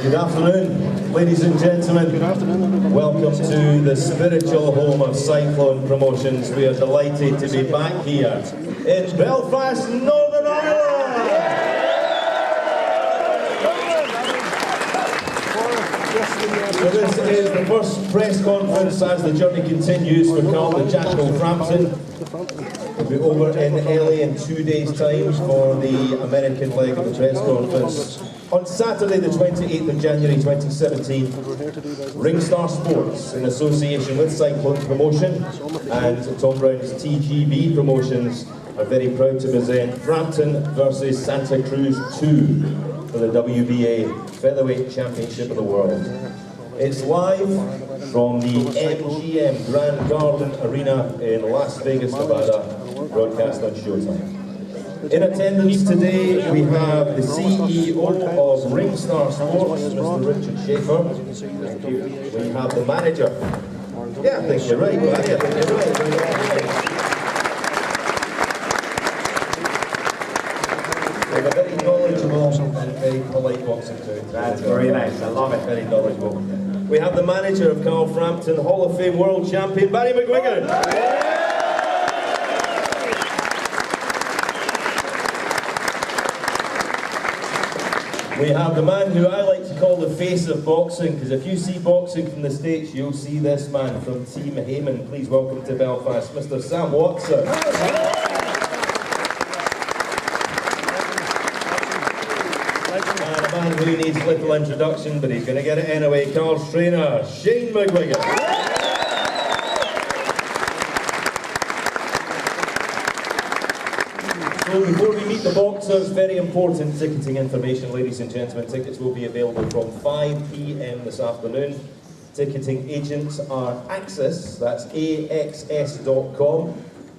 Good afternoon, ladies and gentlemen. Good afternoon, everybody. Welcome to the spiritual home of Cyclone Promotions. We are delighted to be back here in Belfast, Northern Ireland. So this is the first press conference as the journey continues for Carl the Jackal Frampton. We'll be over in LA in 2 days' time for the American leg of the press conference. On Saturday, the 28th of January 2017, Ringstar Sports, in association with Cyclone Promotion and Tom Brown's TGB Promotions, are very proud to present Frampton versus Santa Cruz 2 for the WBA Featherweight Championship of the World. It's live from the MGM Grand Garden Arena in Las Vegas, Nevada, broadcast on Showtime. In attendance today, we have the CEO of Ringstar Sports, Mr. Richard Schaefer. Thank you. We have the manager. Yeah, I think you're right, buddy. I think you're right. We have a very knowledgeable and very polite boxing too. That's very nice. I love it. Very knowledgeable. We have the manager of Carl Frampton, Hall of Fame world champion, Barry McGuigan. We have the man who I like to call the face of boxing, because if you see boxing from the States, you'll see this man from Team Heyman. Please welcome to Belfast, Mr. Sam Watson. And a man who needs little introduction, but he's going to get it anyway, Carl's trainer, Shane McGuigan. So before we meet the boxers, very important ticketing information, ladies and gentlemen. Tickets will be available from 5 p.m. this afternoon. Ticketing agents are Access, that's AXS.com.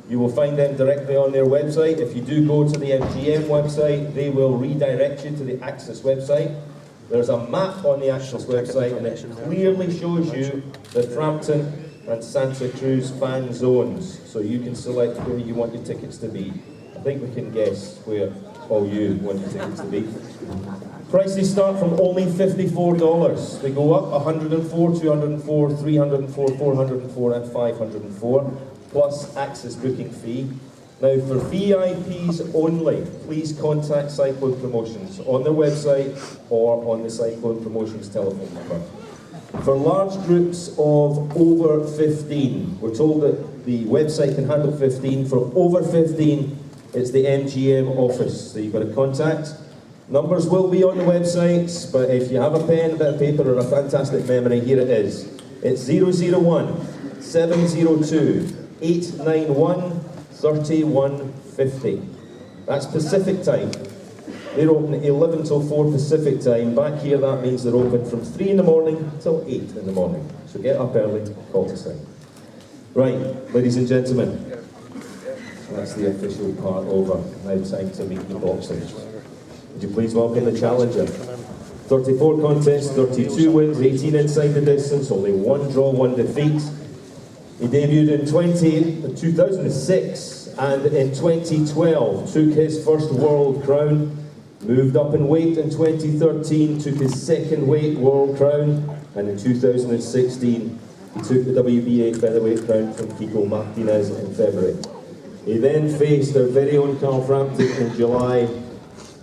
You will find them directly on their website. If you do go to the MGM website, they will redirect you to the Access website. There's a map on the Access website, and it clearly shows you the Frampton and Santa Cruz fan zones, so you can select where you want your tickets to be. I think we can guess where all you want your tickets to be. Prices start from only $54. They go up $104, $204, $304, $404 and $504, plus access booking fee. Now for VIPs only, please contact Cyclone Promotions on their website or on the Cyclone Promotions telephone number. For large groups of over 15, we're told that the website can handle 15. For over 15, it's the MGM office that you've got to contact. Numbers will be on the websites, but if you have a pen, a bit of paper, or a fantastic memory, here it is. It's 001 702 891 3150. That's Pacific time. They're open 11 till 4 Pacific time. Back here, that means they're open from 3 in the morning till 8 in the morning. So get up early, call to sign. Right, ladies and gentlemen. That's the official part over. Now time to meet the boxers. Would you please welcome the challenger? 34 contests, 32 wins, 18 inside the distance, only 1 draw, 1 defeat. He debuted in 2006 and in 2012 took his first world crown. Moved up in weight in 2013, took his second weight world crown, and in 2016 he took the WBA featherweight crown from Kiko Martinez in February. He then faced our very own Carl Frampton in July.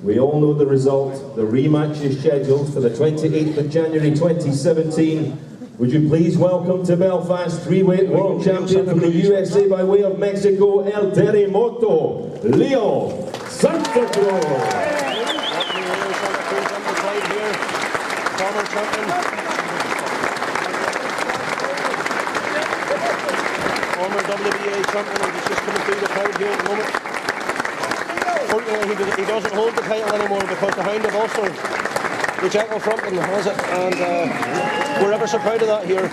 We all know the result. The rematch is scheduled for the 28th of January 2017. Would you please welcome to Belfast three-weight world champion from the USA by way of Mexico, El Terremoto, Leo Santa Cruz. Former champion. Former WBA champion, and he's just coming through the crowd here at the moment. Unfortunately, he doesn't hold the title anymore because the Hound of Ulster, the Jackal Frampton, has it, and we're ever so proud of that here.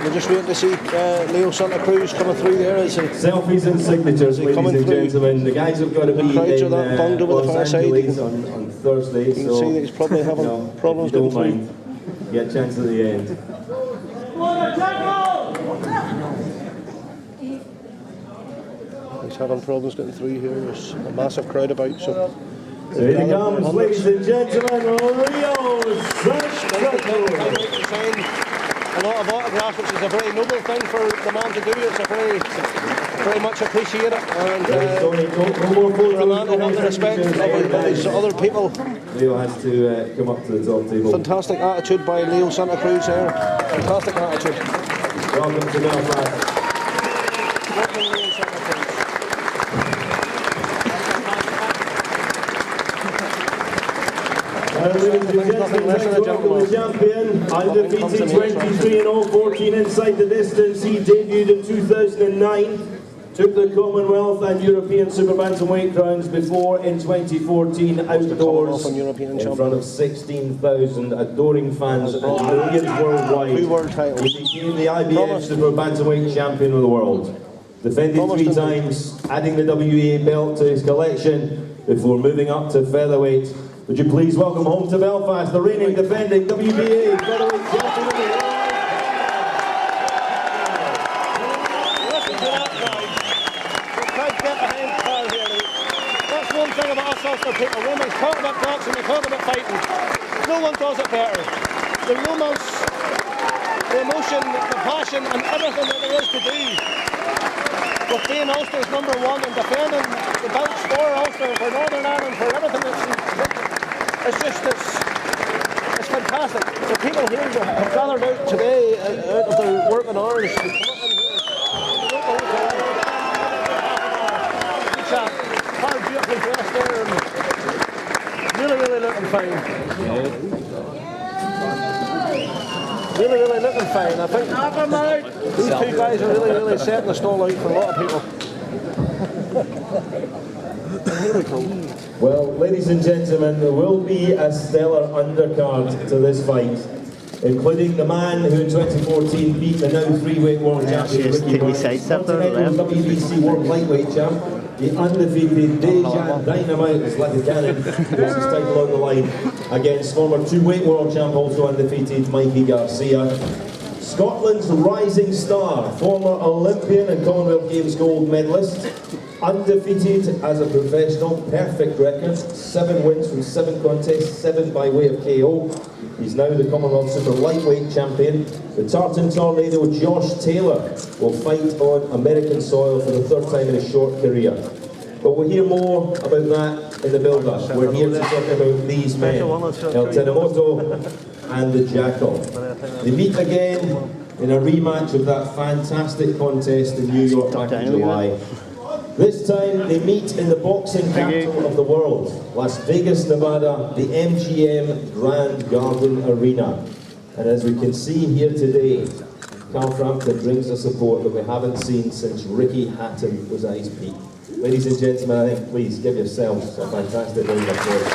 We're just waiting to see Leo Santa Cruz coming through there. Selfies and signatures, ladies and gentlemen. The guys have got to be in Los Angeles on Thursday. You can see that he's probably having problems getting through. Get a chance at the end. He's having problems getting through here. There's a massive crowd about, so So here he comes, ladies and gentlemen, Leo Zlaticanin. A lot of autographs, which is a very noble thing for the man to do. It's a very much appreciated, and for a man to have the respect of these other people. Leo has to come up to the top table. Fantastic attitude by Leo Santa Cruz there. Fantastic attitude. Welcome to Belfast. Ladies and gentlemen, welcome the champion, undefeated 23-0, 14 inside the distance. He debuted in 2009, took the Commonwealth and European Super Bantamweight crowns before in 2014 outdoors in front of 16,000 adoring fans and millions worldwide. He became the IBF Super Bantamweight champion of the world. Defended 3 times, adding the WA belt to his collection before moving up to featherweight. Would you please welcome home to Belfast, the reigning defending WBA featherweight champion of the world? Listen to that, guys. We can't get behind Carl here. That's one thing about us Ulster people. When we talk about boxing, we talk about fighting. No one does it better. The romance, the emotion, the passion, and everything that there is to do. With being Ulster's #1 and defending the belts for Ulster, for Northern Ireland, for everything that's it's fantastic. The people here have gathered out today out of their working hours to come up in here. It's a hard, beautifully dressed there and really looking fine. Really looking fine. I think these 2 guys are really setting the stall out for a lot of people. Here we go. Well, ladies and gentlemen, there will be a stellar undercard to this fight, including the man who in 2014 beat the now 3-weight world champion Ricky Continental WBC World Lightweight champ, the undefeated Dejan Zlaticanin, who has his title on the line against former 2-weight world champ, also undefeated Mikey Garcia. Scotland's rising star, former Olympian and Commonwealth Games gold medalist, undefeated as a professional, perfect record, 7 wins from 7 contests, 7 by way of KO. He's now the Commonwealth Super Lightweight champion. The Tartan Tornado Josh Taylor will fight on American soil for the 3rd time in his short career. But we'll hear more about that in the build-up. We're here to talk about these men, Terremoto and the Jackal. They meet again in a rematch of that fantastic contest in New York back in July. This time they meet in the boxing capital of the world, Las Vegas, Nevada, the MGM Grand Garden Arena. And as we can see here today, Carl Frampton brings a support that we haven't seen since Ricky Hatton was at his peak. Ladies and gentlemen, I think please give yourselves a fantastic round of applause.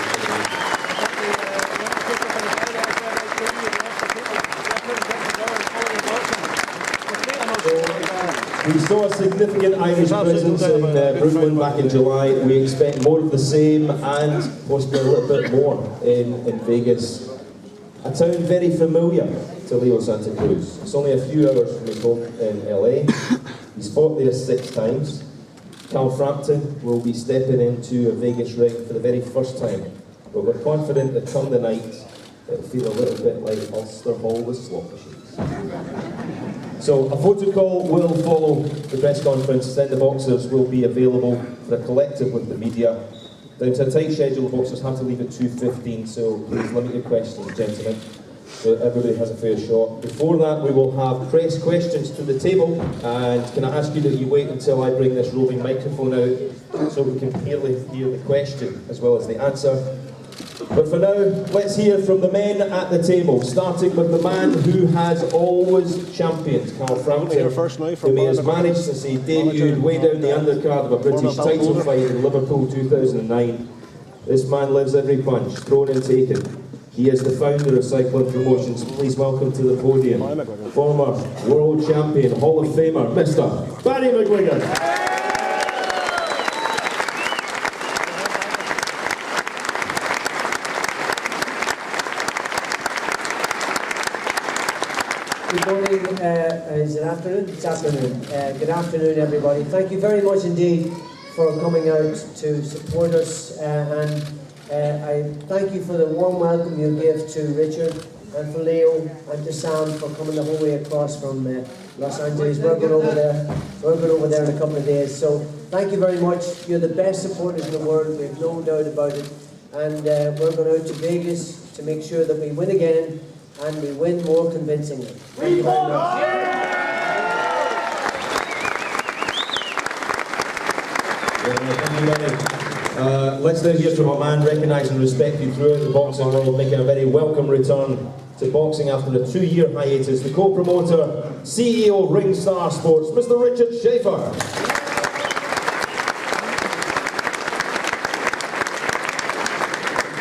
We saw a significant Irish presence in Brooklyn back in July. We expect more of the same and possibly a little bit more in Vegas. A town very familiar to Leo Santa Cruz. It's only a few hours from his home in LA. He's fought there 6 times. Carl Frampton will be stepping into a Vegas ring for the very first time. But we're confident that come the night, it'll feel a little bit like Ulster Hall with slot machines. So a photo call will follow the press conference, then the boxers will be available for a collective with the media. Down to a tight schedule, the boxers have to leave at 2:15, so please limit your questions, gentlemen, so everybody has a fair shot. Before that, we will have press questions to the table, and can I ask you that you wait until I bring this roving microphone out so we can clearly hear the question as well as the answer. But for now, let's hear from the men at the table, starting with the man who has always championed, Carl Frampton, whom he has managed since he debuted way down the undercard of a British title fight in Liverpool 2009. This man lives every punch, thrown and taken. He is the founder of Cycling Promotions. Please welcome to the podium, former world champion, Hall of Famer, Mr. Barry McGuigan. Good morning, is it afternoon? It's afternoon. Good afternoon, everybody. Thank you very much indeed for coming out to support us and I thank you for the warm welcome you give to Richard and for Leo and to Sam for coming the whole way across from Los Angeles. We're going over there in a couple of days. So thank you very much. You're the best supporters in the world. We have no doubt about it. And we're going out to Vegas to make sure that we win again and we win more convincingly. Thank you very much. Let's now hear from a man recognised and respected throughout the boxing world, making a very welcome return to boxing after a 2-year hiatus. The co-promoter, CEO, Ringstar Sports, Mr. Richard Schaefer.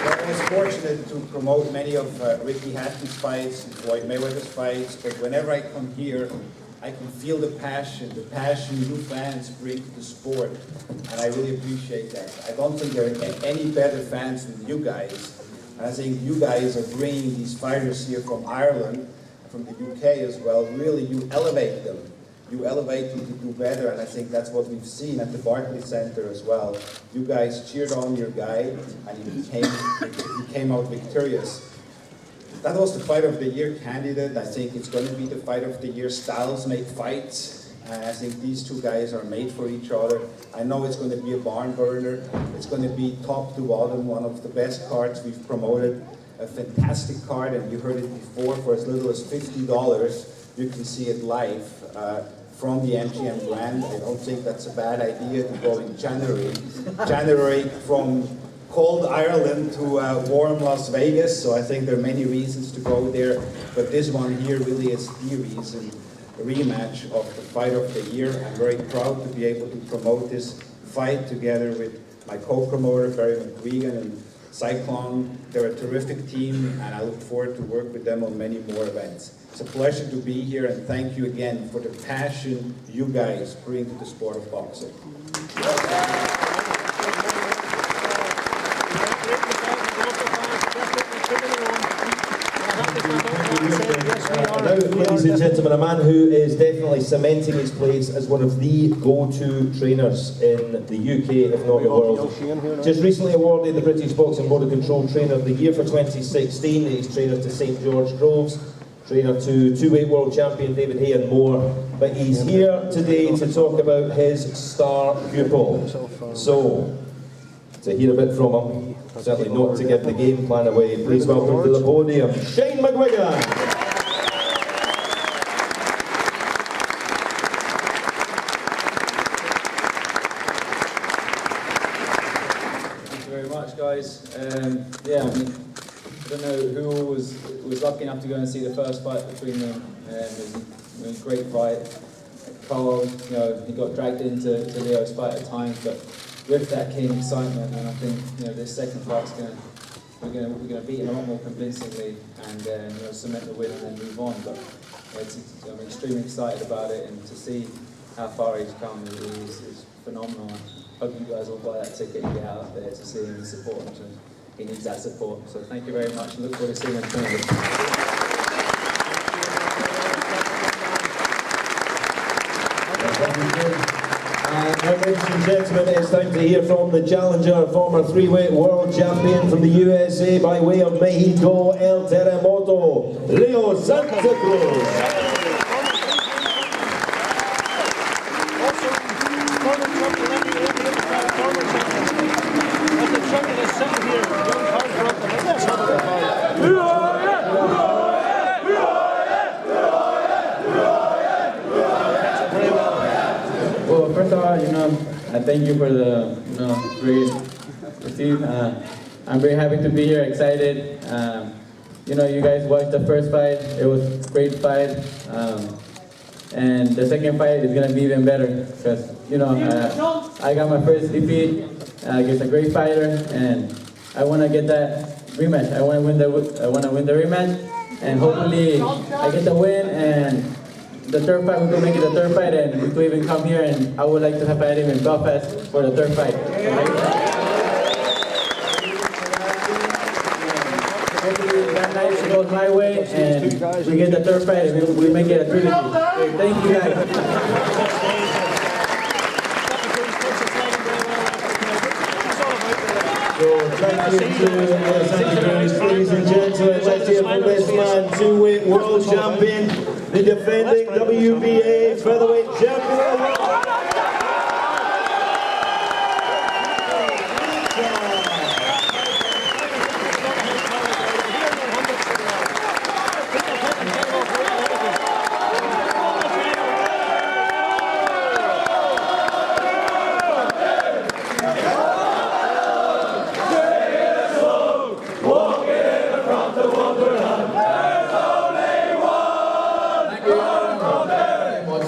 I was fortunate to promote many of Ricky Hatton's fights, Floyd Mayweather's fights, but whenever I come here, I can feel the passion you fans bring to the sport, and I really appreciate that. I don't think there are any better fans than you guys, and I think you guys are bringing these fighters here from Ireland, from the UK as well. Really, you elevate them. You elevate them to do better, and I think that's what we've seen at the Barclays Center as well. You guys cheered on your guy, and he came out victorious. That was the Fight of the Year candidate. I think it's going to be the Fight of the Year. Styles make fights. I think these two guys are made for each other. I know it's going to be a barn burner. It's going to be top to bottom, one of the best cards we've promoted. A fantastic card, and you heard it before, for as little as $50, you can see it live from the MGM Grand. I don't think that's a bad idea to go in January. January from cold Ireland to warm Las Vegas, so I think there are many reasons to go there, but this one here really is the reason, a rematch of the Fight of the Year. I'm very proud to be able to promote this fight together with my co-promoter, Barry McGuigan and Cyclone. They're a terrific team, and I look forward to work with them on many more events. It's a pleasure to be here, and thank you again for the passion you guys bring to the sport of boxing. Now, ladies and gentlemen, a man who is definitely cementing his place as one of the go-to trainers in the UK, if not the world. Just recently awarded the British Boxing Board of Control Trainer of the Year for 2016. He's trainer to St George Groves, trainer to two-weight world champion David Hay and more. But he's here today to talk about his star pupil. So, to hear a bit from him, certainly not to give the game plan away, please welcome to the podium, Shane McGuigan. Guys, yeah, I mean, I don't know who was lucky enough to go and see the first fight between them. It was a great fight. Carl, you know, he got dragged into Leo's fight at times, but with that came excitement, and I think, you know, this second fight's we're gonna beat him a lot more convincingly, and you know, cement the win and then move on. But I'm extremely excited about it, and to see how far he's come is phenomenal. Hope you guys will buy that ticket and get out there to see him and support him. So he needs that support. So thank you very much. Look forward to seeing him tomorrow. Now, ladies and gentlemen, it's time to hear from the challenger, former three-weight world champion from the USA by way of Mexico, El Terremoto, Leo Santa Cruz. Well, first of all, you know, I thank you for the, you know, great receive. I'm very happy to be here, excited. You know, you guys watched the first fight. It was a great fight. And the second fight is going to be even better because, you know, I got my first defeat against a great fighter, and I want to get that rematch. I want to win the rematch, and hopefully I get the win, and the third fight, we could make it the third fight, and we could even come here, and I would like to have fight him in Belfast for the third fight. Hopefully that night it goes my way, and we get the third fight, and we make it a trilogy. Thank you guys. So try Thank you to Santa Cruz, ladies and gentlemen. Let's hear from this man, two-weight world champion, the defending WBA featherweight champion.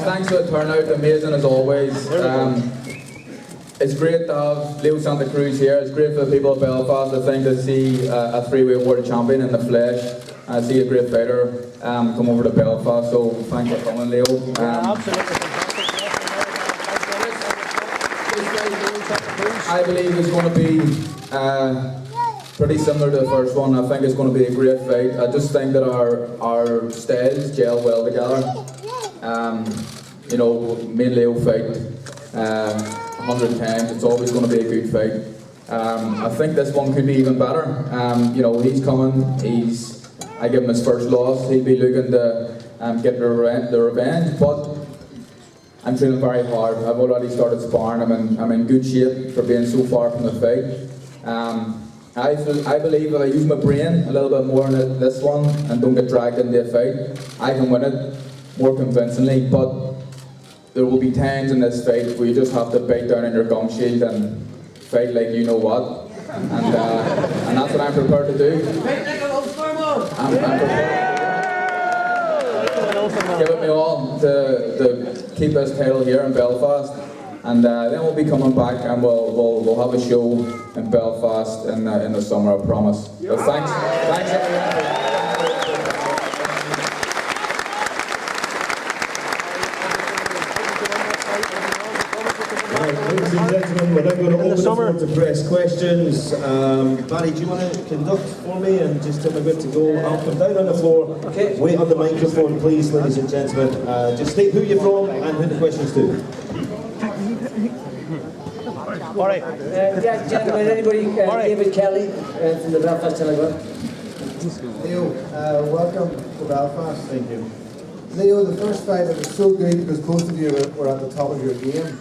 Thanks for the turnout, amazing as always. It's great to have Leo Santa Cruz here. It's great for the people of Belfast, I think, to see a three-weight world champion in the flesh. I see a great fighter come over to Belfast, so thanks for coming, Leo. I believe it's going to be pretty similar to the first one. I think it's going to be a great fight. I just think that our styles gel well together. You know, me and Leo fight 100 times. It's always going to be a good fight. I think this one could be even better. You know, he's coming. I give him his first loss. He'll be looking to get the revenge. But I'm training very hard. I've already started sparring. I'm in good shape for being so far from the fight. I believe if I use my brain a little bit more in this one and don't get dragged into a fight, I can win it more convincingly. But there will be times in this fight where you just have to bite down on your gum shield and fight like you know what. And that's what I'm prepared to do. I'm prepared to give it me all to keep this title here in Belfast. And then we'll be coming back and we'll have a show in Belfast in the summer, I promise. So thanks everyone. Ladies and gentlemen, we're now going to open the floor to press questions. Barry, do you want to conduct for me and just tell me where to go? I'll come down on the floor. Okay. Wait on the microphone, please, ladies and gentlemen. Just state who you're from and who the question's to. All right. Yeah, gentlemen, anybody? David Kelly from the Belfast Telegraph. Leo, welcome to Belfast. Thank you. Leo, the first fight, it was so good because both of you were at the top of your game.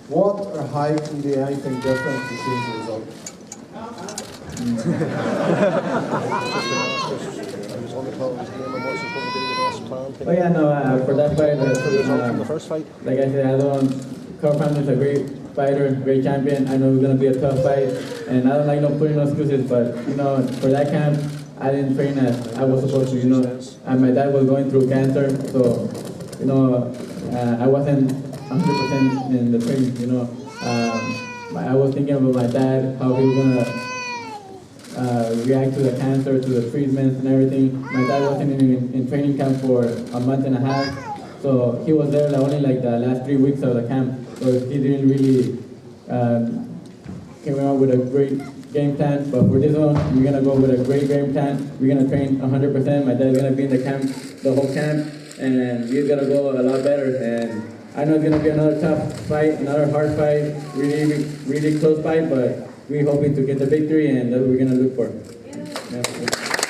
What or how can you do anything different to change the result? Oh yeah, no, for that fight, the first fight, like I said, I don't. Frampton is a great fighter, great champion. I know it's gonna be a tough fight, and I don't like putting no excuses. But you know, for that camp, I didn't train as I was supposed to. You know, and my dad was going through cancer, so you know, I wasn't 100% in the training. You know, I was thinking about my dad, how he was gonna react to the cancer, to the treatments and everything. My dad wasn't in training camp for a month and a half, so he was there only like the last 3 weeks of the camp. So he didn't really came out with a great game plan. But for this one, we're gonna go with a great game plan. We're gonna train 100%. My dad's gonna be in the camp, the whole camp, and we're gonna go a lot better. And I know it's gonna be another tough fight, another hard fight, really, really close fight. But we're hoping to get the victory, and that's what we're gonna look for. Yeah.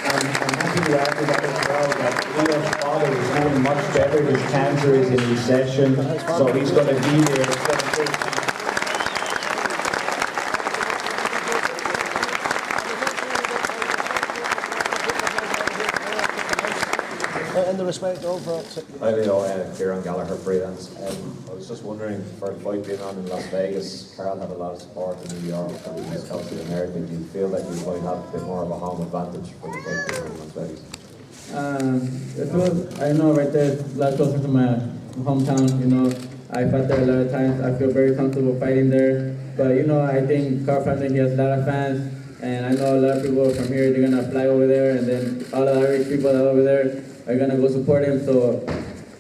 I'm happy to add to that as well, that Leo's father is doing much better. His cancer is in recession, so he's going to be there. It's going to take In the respect of Hi Leo, Kieran Gallagher, freelance. I was just wondering, for the fight being on in Las Vegas, Carl had a lot of support in New York and he's come to America. Do you feel that you might have a bit more of a home advantage for the fight being on in Las Vegas? I know right there, it's a lot closer to my hometown. You know, I fought there a lot of times. I feel very comfortable fighting there. But you know, I think Frampton, he has a lot of fans, and I know a lot of people from here, they're gonna fly over there, and then all the Irish people that are over there are gonna go support him. So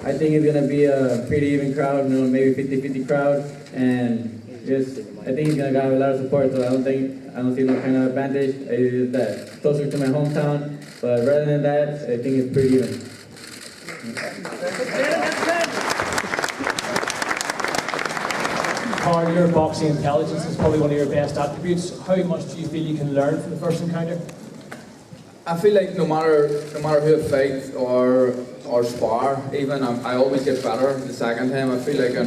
I think it's gonna be a pretty even crowd, you know, maybe 50-50 crowd, and I think he's gonna have a lot of support. So I don't see no kind of advantage. It's that closer to my hometown, but rather than that, I think it's pretty even. How Carl, your boxing intelligence is probably one of your best attributes. How much do you feel you can learn from the first encounter? I feel like no matter who I fight or spar, even I always get better the second time. I feel like I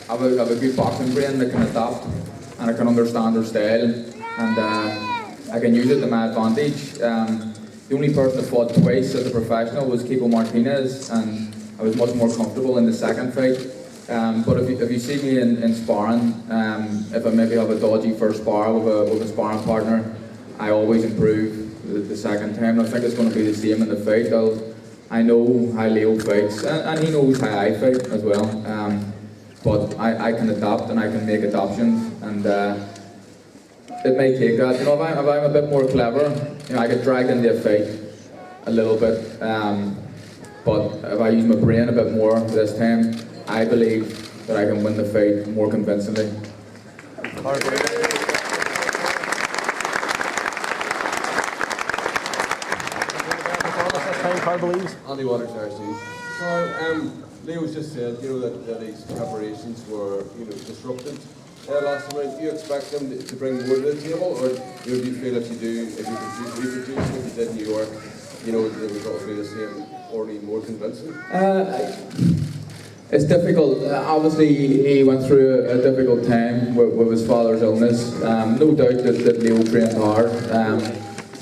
have a good boxing brain that can adapt and I can understand their style and I can use it to my advantage. The only person that fought twice as a professional was Kiko Martinez, and I was much more comfortable in the second fight. But if you see me in sparring, if I maybe have a dodgy first spar with a sparring partner, I always improve the second time. And I think it's going to be the same in the fight. I know how Leo fights, and he knows how I fight as well. But I can adapt and I can make adaptations, and it may take that. You know, if I'm a bit more clever, you know, I get dragged into a fight a little bit. But if I use my brain a bit more this time, I believe that I can win the fight more convincingly. Carl believes. Andy Waters, RC. Carl, Leo's just said, you know, that his preparations were, you know, disrupted last night. Do you expect them to bring more to the table, or do you feel if you reproduce what you did in New York, you know, the result will be the same or even more convincing? It's difficult. Obviously, he went through a difficult time with his father's illness. No doubt that Leo trained hard,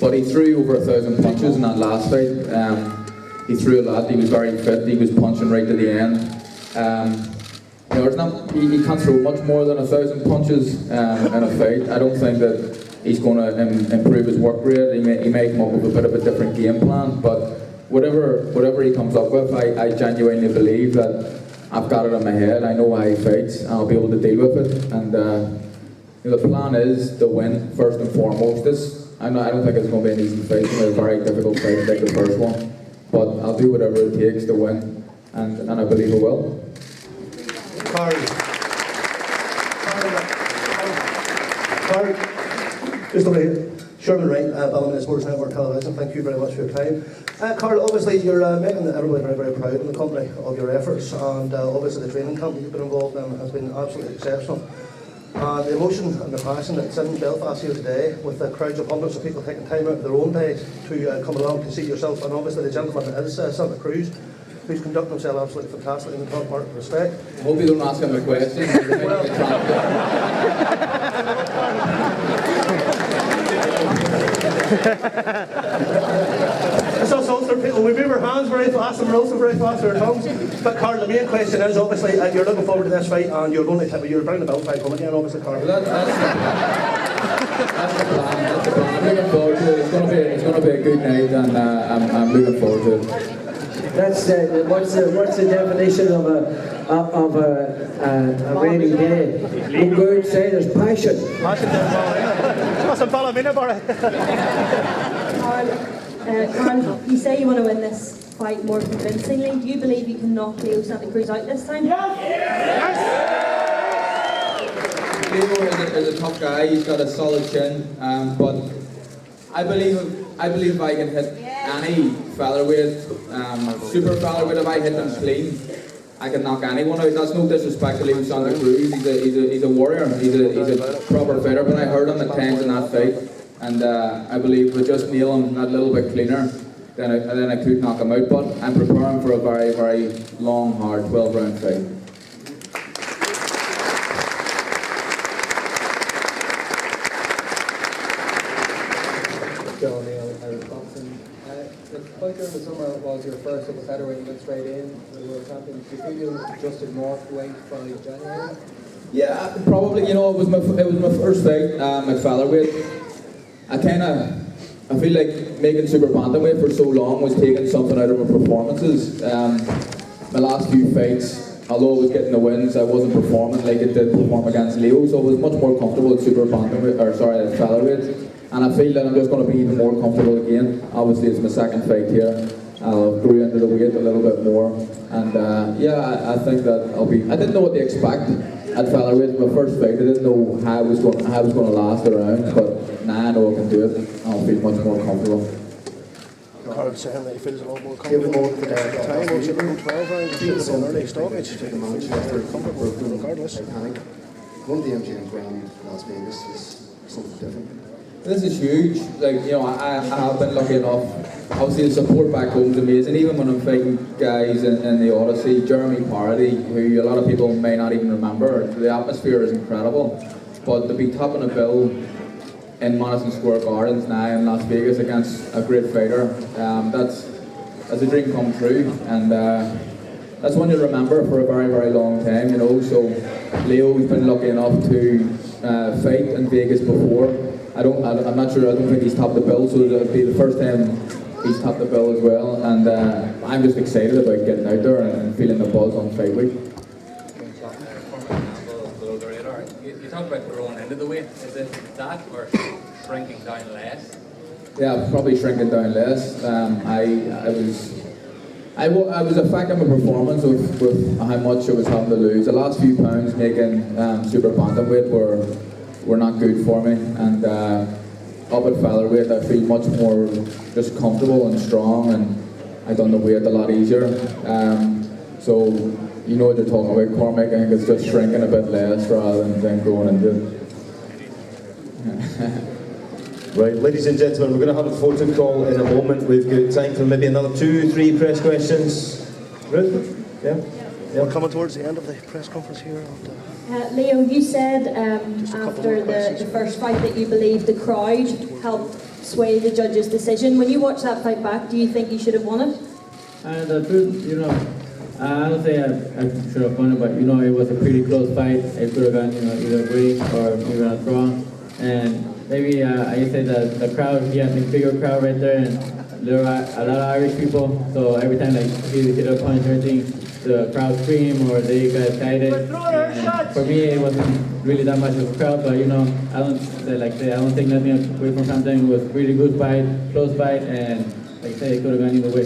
but he threw over 1,000 punches in that last fight. He threw a lot. He was very fit. He was punching right to the end. You know, he can't throw much more than 1,000 punches in a fight. I don't think that he's going to improve his work rate. He may come up with a bit of a different game plan, but whatever he comes up with, I genuinely believe that I've got it in my head. I know how he fights, and I'll be able to deal with it. And you know, the plan is to win first and foremost. I don't think it's going to be an easy fight. It's going to be a very difficult fight like the first one, but I'll do whatever it takes to win, and I believe I will. Carl, just over here. Sherman Wright, Ballymena Sports Network Television, thank you very much for your time. Carl, obviously you're making everybody very, very proud in the company of your efforts, and obviously the training camp you've been involved in has been absolutely exceptional. The emotion and the passion that's in Belfast here today, with the crowds of hundreds of people taking time out of their own days to come along to see yourself, and obviously the gentleman that is Santa Cruz, who's conducting himself absolutely fantastically in the top mark of respect. I hope you don't ask him a question. It's us older people, we move our hands very fast and we're also very fast with our tongues. But Carl, the main question is obviously you're looking forward to this fight and you're going to you're bringing the belt fight home again, obviously, Carl. That's the plan. That's the plan. I'm looking forward to it. It's going to be a good night, and I'm looking forward to it. That's what's the definition of a rainy day? One good say there's passion. What's a Ballymena bar? Carl, you say you want to win this fight more convincingly. Do you believe you can knock Leo Santa Cruz out this time? Leo is a tough guy. He's got a solid chin, but I believe I can hit any featherweight, super featherweight. If I hit them clean, I can knock anyone out. That's no disrespect to Leo Santa Cruz. He's a warrior. He's a proper fighter. But I heard him at times in that fight, and I believe with just nail him that little bit cleaner, then I could knock him out. But I'm preparing for a very, very long, hard 12-round fight. The fight during the summer was your first at the featherweight, you went straight in to the World Champions. Do you feel you adjusted more to weight by January? Yeah, probably. You know, it was my first fight at featherweight. I feel like making super bantamweight for so long was taking something out of my performances. My last few fights, although I was getting the wins, I wasn't performing like it did perform against Leo, so I was much more comfortable at at featherweight. And I feel that I'm just going to be even more comfortable again. Obviously, it's my second fight here. I'll grew into the weight a little bit more, and yeah, I think that I'll be. I didn't know what to expect at featherweight. My first fight, I didn't know how I was going to last around, but now I know I can do it. I'll feel much more comfortable. Carl saying that he feels a lot more comfortable with the time. Also, 12 rounds, it's an early stoppage. Comfortable regardless. Going to the MGM Grand Las Vegas is something different. This is huge. Like, you know, I have been lucky enough. Obviously, the support back home is amazing. Even when I'm fighting guys in the Odyssey, Jeremy Parody, who a lot of people may not even remember, the atmosphere is incredible. But to be topping a bill in Madison Square Gardens now in Las Vegas against a great fighter, that's a dream come true. And that's one you'll remember for a very, very long time, you know. So Leo's been lucky enough to fight in Vegas before. I'm not sure, I don't think he's topped the bill, so it'll be the first time he's topped the bill as well. And I'm just excited about getting out there and feeling the buzz on fight week. You talk about growing into the weight. Is it that or shrinking down less? Yeah, probably shrinking down less. I was affecting my performance with how much I was having to lose. The last few pounds making super bantamweight were not good for me, and up at featherweight I feel much more just comfortable and strong, and I've done the weight a lot easier. So you know what you're talking about, Cormac. I think it's just shrinking a bit less rather than growing into it. Right, ladies and gentlemen, we're going to have a photo call in a moment. We've got time for maybe another 2-3 press questions. Ruth? Yeah? We're coming towards the end of the press conference here. Leo, you said after the first fight that you believe the crowd helped sway the judge's decision. When you watch that fight back, do you think you should have won it? The truth, you know, I don't say I should have won it, but you know, it was a pretty close fight. It could have gone, you know, either way or even a draw. And maybe I say that the crowd, he has a bigger crowd right there, and there are a lot of Irish people. So every time like he hit a punch or anything, the crowd scream or they got excited. And for me, it wasn't really that much of a crowd, but you know, I don't think nothing away from Frampton. It was a really good fight, close fight, and like I said, it could have gone either way.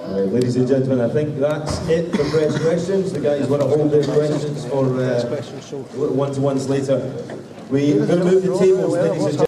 Right, ladies and gentlemen, I think that's it for press questions. The guys want to hold their questions for one-to-ones later. We're going to move the tables, ladies and gentlemen.